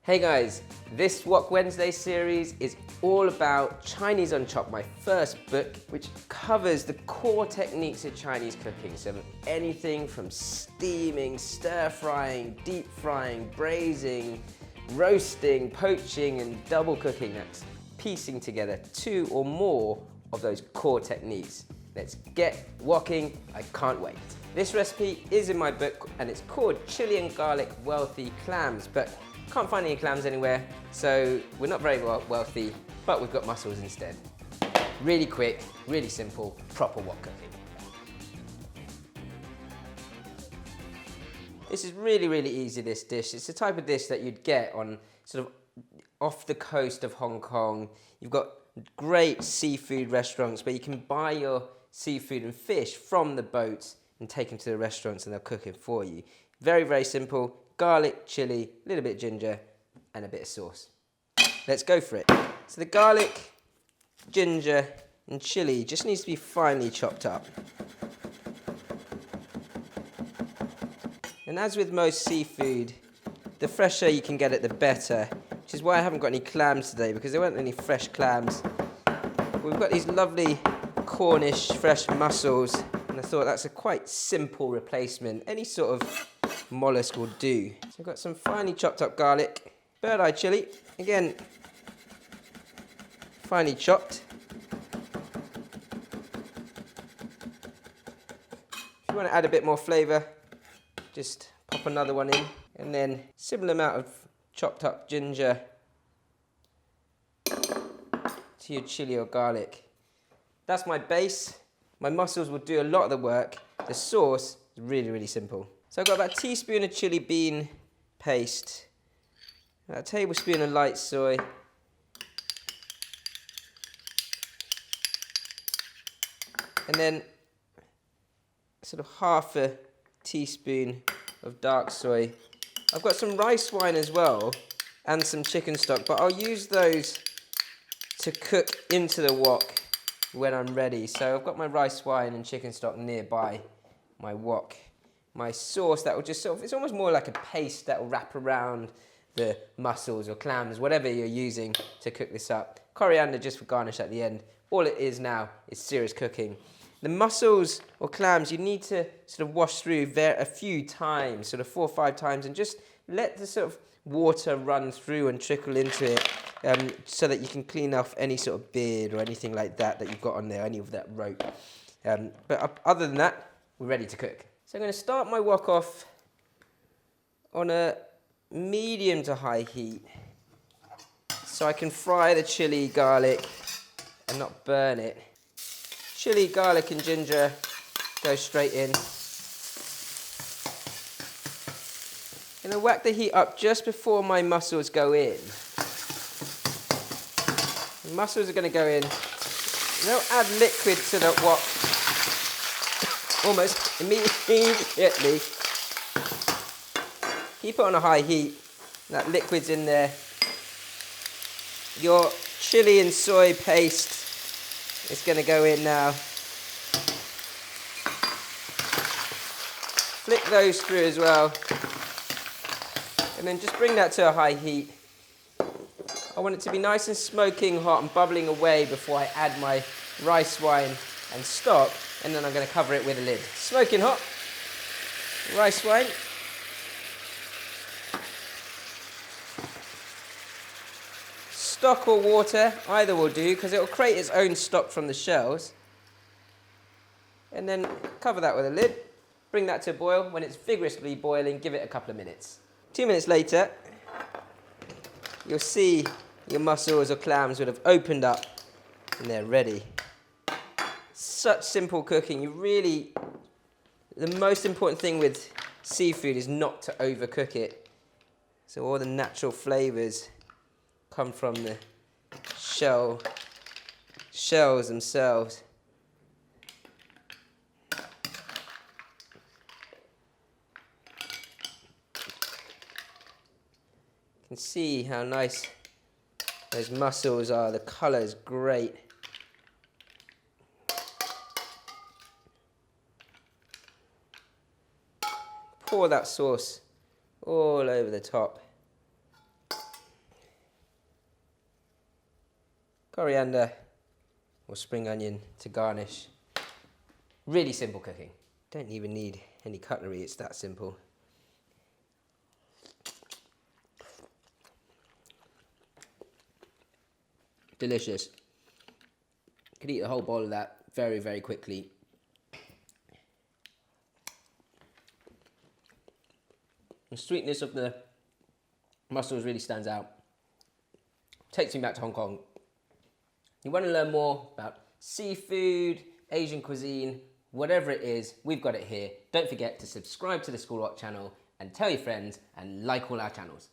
Hey guys, this Wok Wednesday series is all about Chinese Unchopped, my first book, which covers the core techniques of Chinese cooking. So anything from steaming, stir frying, deep frying, braising, roasting, poaching, and double cooking. That's piecing together 2 or more of those core techniques. Let's get woking, I can't wait. This recipe is in my book and it's called Chili and Garlic Wealthy Clams, but can't find any clams anywhere, so we're not very wealthy, but we've got mussels instead. Really quick, really simple, proper wok cooking. This is really easy, this dish. It's the type of dish that you'd get on sort of off the coast of Hong Kong. You've got great seafood restaurants where you can buy your seafood and fish from the boats and take them to the restaurants and they'll cook it for you. Very simple. Garlic, chili, a little bit of ginger, and a bit of sauce. Let's go for it. So the garlic, ginger, and chili just needs to be finely chopped up. And as with most seafood, the fresher you can get it, the better, which is why I haven't got any clams today, because there weren't any fresh clams. We've got these lovely Cornish fresh mussels, and I thought that's a quite simple replacement. Any sort of mollusk will do. So I've got some finely chopped up garlic, bird eye chili, again finely chopped. If you want to add a bit more flavour, just pop another one in, and then similar amount of chopped up ginger to your chili or garlic. That's my base. My mussels will do a lot of the work. The sauce is really simple. So I've got about a teaspoon of chili bean paste, about a tablespoon of light soy, and then sort of half a teaspoon of dark soy. I've got some rice wine as well and some chicken stock, but I'll use those to cook into the wok when I'm ready. So I've got my rice wine and chicken stock nearby my wok. My sauce that will just sort of, it's almost more like a paste that will wrap around the mussels or clams, whatever you're using to cook this up. Coriander just for garnish at the end. All it is now is serious cooking. The mussels or clams you need to sort of wash through a few times, sort of 4 or 5 times, and just let the sort of water run through and trickle into it, so that you can clean off any sort of beard or anything like that you've got on there, any of that rope. But other than that, we're ready to cook. So I'm going to start my wok off on a medium to high heat so I can fry the chili, garlic and not burn it. Chili, garlic and ginger go straight in. I'm going to whack the heat up just before my mussels go in. The mussels are going to go in. They'll add liquid to the wok almost immediately. Keep it on a high heat. That liquid's in there. Your chili and soy paste is going to go in now. Flick those through as well. And then just bring that to a high heat. I want it to be nice and smoking hot and bubbling away before I add my rice wine and stock, and then I'm going to cover it with a lid. Smoking hot, rice wine. Stock or water, either will do, because it will create its own stock from the shells. And then cover that with a lid. Bring that to a boil. When it's vigorously boiling, give it a couple of minutes. 2 minutes later, you'll see your mussels or clams would have opened up and they're ready. Such simple cooking. The most important thing with seafood is not to overcook it. So all the natural flavours come from the shells themselves. You can see how nice those mussels are. The colour is great. Pour that sauce all over the top. coriander or spring onion to garnish. Really simple cooking. Don't even need any cutlery, it's that simple. Delicious. Could eat a whole bowl of that very, very quickly. The sweetness of the mussels really stands out. Takes me back to Hong Kong. You want to learn more about seafood, Asian cuisine, whatever it is, we've got it here. Don't forget to subscribe to the School Watch channel and tell your friends and like all our channels.